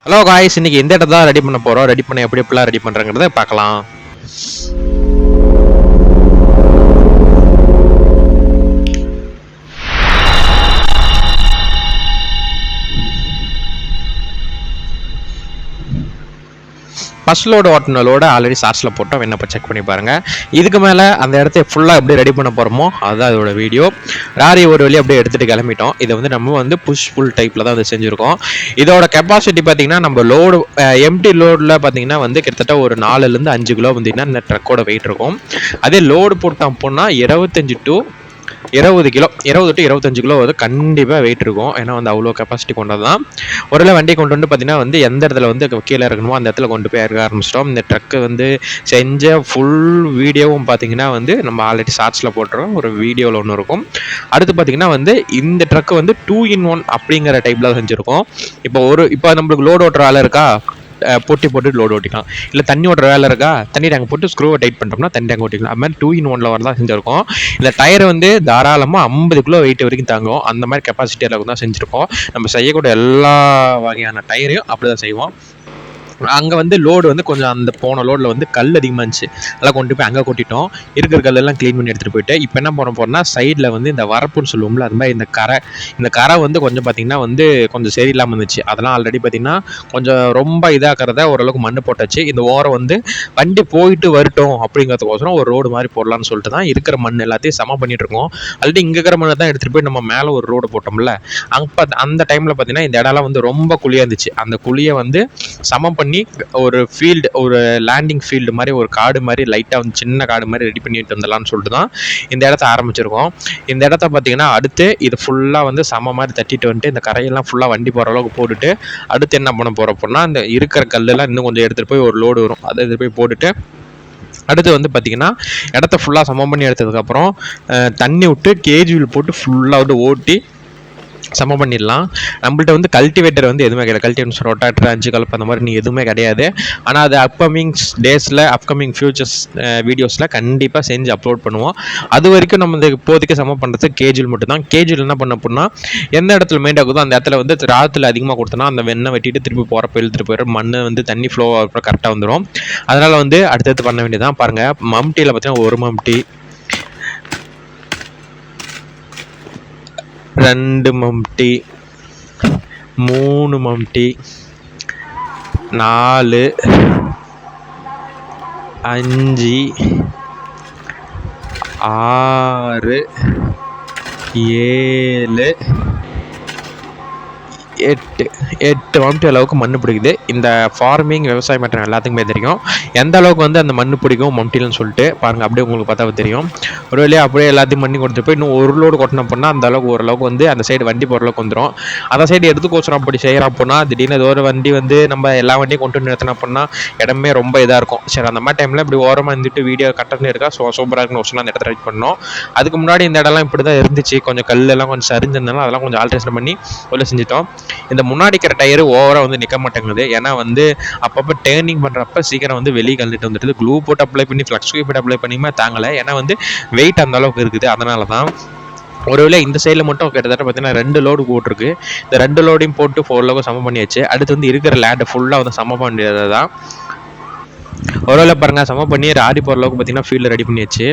Hello guys, இன்னைக்கு இந்த இடத்த தான் ரெடி பண்ண போகிறோம். ரெடி பண்ண எப்படிலாம் ரெடி பண்ணுறங்கிறத பார்க்கலாம். ஃபர்ஸ்ட் லோடு ஓட்டின லோடு ஆல்ரெடி சார்ஜில் போட்டோம். என்னப்போ செக் பண்ணி பாருங்கள். இதுக்கு மேலே அந்த இடத்த ஃபுல்லாக எப்படி ரெடி பண்ண போகிறோமோ அதுதான் இதோட வீடியோ. ராரி ஒரு வழி அப்படியே எடுத்துகிட்டு கிளம்பிட்டோம். இதை நம்ம புஷ் ஃபுல் டைப்பில் தான் செஞ்சுருக்கோம். இதோட கெப்பாசிட்டி பார்த்தீங்கன்னா நம்ம லோடு எம்டி லோடில் பார்த்தீங்கன்னா கிட்டத்தட்ட ஒரு 4லேருந்து 5 கிலோ இந்த ட்ரக்கோட வெயிட் இருக்கும். அதே லோடு போட்டோம் போனால் 25 to 20 கிலோ 20 to 25 கிலோ கண்டிப்பாக வெயிட் இருக்கும். ஏன்னா அவ்வளோ கெப்பாசிட்டி கொண்டது தான். ஒரு வண்டி கொண்டு பார்த்தீங்கன்னா எந்த இடத்துல கீழே இருக்கணுமோ அந்த இடத்துல கொண்டு போய் இறக்க ஆரம்பிச்சிட்டோம். இந்த ட்ரக்கு செஞ்ச ஃபுல் வீடியோவும் பார்த்தீங்கன்னா நம்ம ஆல்ரெடி ஷார்ட்ஸில் போட்டுறோம். ஒரு வீடியோவில் ஒன்று இருக்கும். அடுத்து பார்த்தீங்கன்னா இந்த ட்ரக்கு 2-in-1 அப்படிங்கிற டைப்பில் செஞ்சுருக்கோம். இப்போ நம்மளுக்கு லோடு ஓட்டுற வேலை இருக்கா, போட்டு லோடு ஓட்டிக்கலாம். இல்லை தண்ணி ஓட்டுற வேலை இருக்கா, தண்ணி டேங்க் போட்டு ஸ்க்ரூவை டைட் பண்ணிட்டோம்னா தண்ணி டேங்க் ஓட்டிக்கலாம். அது மாதிரி 2-in-1 வரதான் செஞ்சுருக்கோம். இந்த டயர் தாராளமாக 50 கிலோ வெயிட் வரைக்கும் தாங்கும். அந்த மாதிரி கெப்பாசிட்டி அளவுக்கு தான் செஞ்சுருக்கோம். நம்ம செய்யக்கூடிய எல்லா வகையான டயரையும் அப்படி தான் செய்வோம். அங்கே லோடு கொஞ்சம் அந்த போன லோடில் கல் அதிகமாக இருந்துச்சு. அதெல்லாம் கொண்டு போய் அங்கே கொட்டிட்டோம். இருக்கிற கல்லெல்லாம் க்ளீன் பண்ணி எடுத்துகிட்டு போயிட்டு இப்போ என்ன பண்ண போகிறோம்னா சைடில் இந்த வரப்புன்னு சொல்லுவோம்ல, அது மாதிரி இந்த கரை கொஞ்சம் பார்த்திங்கன்னா கொஞ்சம் சரியில்லாமல் இருந்துச்சு. அதெல்லாம் ஆல்ரெடி பார்த்திங்கன்னா கொஞ்சம் ரொம்ப இதாகிறத ஓரளவுக்கு மண் போட்டாச்சு. இந்த ஓரம் வண்டி போயிட்டு வரட்டும் அப்படிங்கிறதுக்கோசரம் ஒரு ரோடு மாதிரி போடலான்னு சொல்லிட்டு தான் இருக்கிற மண் எல்லாத்தையும் சமம் பண்ணிட்டு இருக்கோம். ஆல்ரெடி இங்கே இருக்கிற மண்ணை தான் எடுத்துகிட்டு போய் நம்ம மேலே ஒரு ரோடு போட்டோம்ல, அந்த டைமில் பார்த்திங்கன்னா இந்த இடம்லாம் ரொம்ப குழியாக இருந்துச்சு. அந்த குழியை சமம் பண்ணி ஒரு ஃபீல்டு, ஒரு லேண்டிங் ஃபீல்டு மாதிரி ஒரு காடு மாதிரி லைட்டாக சின்ன காடு மாதிரி ரெடி பண்ணிட்டு வந்துடலான்னு சொல்லிட்டு தான் இந்த இடத்த ஆரம்பிச்சிருக்கோம். இந்த இடத்த பார்த்தீங்கன்னா அடுத்து இது ஃபுல்லாக சம மாதிரி தட்டிட்டு வந்துட்டு இந்த கரையெல்லாம் ஃபுல்லாக வண்டி போகிற அளவுக்கு போட்டுட்டு அடுத்து என்ன பண்ண போகிறோம்னா இந்த இருக்கிற கல்லெல்லாம் இன்னும் கொஞ்சம் எடுத்துகிட்டு போய் ஒரு லோடு வரும், அதை எடுத்துகிட்டு போய் போட்டுட்டு அடுத்து பார்த்திங்கன்னா இடத்த ஃபுல்லாக சமம் பண்ணி எடுத்ததுக்கப்புறம் தண்ணி விட்டு கேஜிவில் போட்டு ஃபுல்லாக ஓட்டி சமம் பண்ணிடலாம். நம்மள்ட்ட கல்டிவேட்டர் எதுவுமே கிடையாது. கல்டிவேட்டர், ரொட்டாட்டர், 5 கலப்பு அந்த மாதிரி எதுவுமே கிடையாது. ஆனால் அது அப்கமிங் டேஸில் அப்கமிங் ஃபியூச்சர்ஸ் வீடியோஸில் கண்டிப்பாக செஞ்சு அப்லோட் பண்ணுவோம். அது வரைக்கும் நம்ம இப்போதைக்கு சமம் பண்ணுறது கேஜில் மட்டும்தான். கேஜில் என்ன பண்ண அப்படின்னா எந்த இடத்துல மெயின்ட் ஆகுதோ அந்த இடத்துல ராத்தில் அதிகமாக கொடுத்தோன்னா அந்த வெண்ணெய் வெட்டிட்டு திருப்பி போகிறப்ப இழுத்துட்டு போயிடும். மண் தண்ணி ஃப்ளோ அப்புறம் கரெக்டாக வந்துடும். அதனால் அடுத்தடுத்து பண்ண வேண்டியதான். பாருங்கள், மம்டியில் பார்த்தீங்கன்னா 1 மம்டி, 2 மம்டி, 3 மம்டி, 4, 5, 6, 7, 8 மம்டி அளவுக்கு மண் பிடிக்குது. இந்த ஃபார்மிங் விவசாயம் பண்ணுற எல்லாத்துக்குமே தெரியும் எந்த அளவுக்கு அந்த மண் பிடிக்கும் மம்டிலன்னு சொல்லிட்டு. பாருங்கள், அப்படியே உங்களுக்கு பார்த்தா தெரியும். ஒரு வழியாக அப்படியே எல்லாத்தையும் பண்ணி கொடுத்துட்டு போய் இன்னும் ஒரு லோடு கொட்டின அப்படின்னா அந்த அளவுக்கு ஓரளவுக்கு அந்த சைடு வண்டி போகிற அளவுக்கு வந்துடும். அந்த சைடு எடுத்துக்கோசரம் அப்படி செய்கிறோம் அப்படின்னா திடீர்னு ஏதோ ஒரு வண்டி நம்ம எல்லா வண்டியும் கொண்டு நிறுத்தினோம் அப்படின்னா இடமே ரொம்ப இதாக இருக்கும். சரி, அந்த மாதிரி டைமில் இப்படி ஓரமாக இருந்துட்டு வீடியோ கட்டணம் இருக்கா சூப்பராக இருக்குன்னு ஒரு அந்த இடத்துல ரெடி பண்ணோம். அதுக்கு முன்னாடி இந்த இடம்லாம் இப்படி தான் இருந்துச்சு. கொஞ்சம் கல்லெல்லாம் கொஞ்சம் சரிஞ்சிருந்தாலும் அதெல்லாம் கொஞ்சம் ஆல்ட்ரேஷன் பண்ணி உள்ள செஞ்சுட்டோம். இந்த முன்னாடி இருக்கிற டயரு ஓவராக நிற்க மாட்டேங்குது. ஏன்னா அப்பப்போ டேர்னிங் பண்ணுறப்ப சீக்கிரம் வெளியே கழுவிட்டு வந்துட்டு க்ளூ போட்டு அப்ளை பண்ணி ஃப்ளக்ஸ் போட்டு அப்ளை பண்ணியுமே தாங்கலை. ஏன்னா வெயிட் அந்த அளவுக்கு இருக்குது. அதனால தான் ஒருவேளை இந்த சைடில் மட்டும் கிட்டத்தட்ட பார்த்தீங்கன்னா 2 லோடு போட்டிருக்கு. இந்த 2 லோடையும் போட்டு 4 லோடு சமம் பண்ணியாச்சு. அடுத்து இருக்கிற லேண்டை ஃபுல்லாக சமம் பண்ணியது தான். ஒருவேளை பாருங்கள், சமம் பண்ணி ராரி போகிற அளவுக்கு பார்த்தீங்கன்னா ஃபீல்டு ரெடி பண்ணியாச்சு.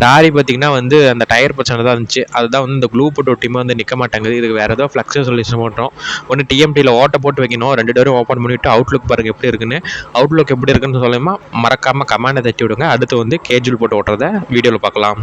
ராரி பார்த்தீங்கன்னா அந்த டயர் பிரச்சனை தான் இருந்துச்சு. அதுதான் இந்த க்ளூ போட்டு ஒட்டியுமே நிற்க மாட்டேங்குது. இதுக்கு வேறு ஏதோ ஃப்ளக்ஸ் சொல்யூஷன் பண்ணுறோம். ஒன்று டிஎம்டியில் ஓட்ட போட்டு வைக்கணும். 2 டோரும் ஓப்பன் பண்ணிவிட்டு அவுட்லுக் பாருங்கள் எப்படி இருக்குன்னு. அவுட்லுக் எப்படி இருக்குன்னு சொல்லுமா மறக்காமல் கமெண்டை தட்டி விடுங்க. அடுத்து கேஜுவல் போட்டு ஓட்டுறதை வீடியோவில் பார்க்கலாம்.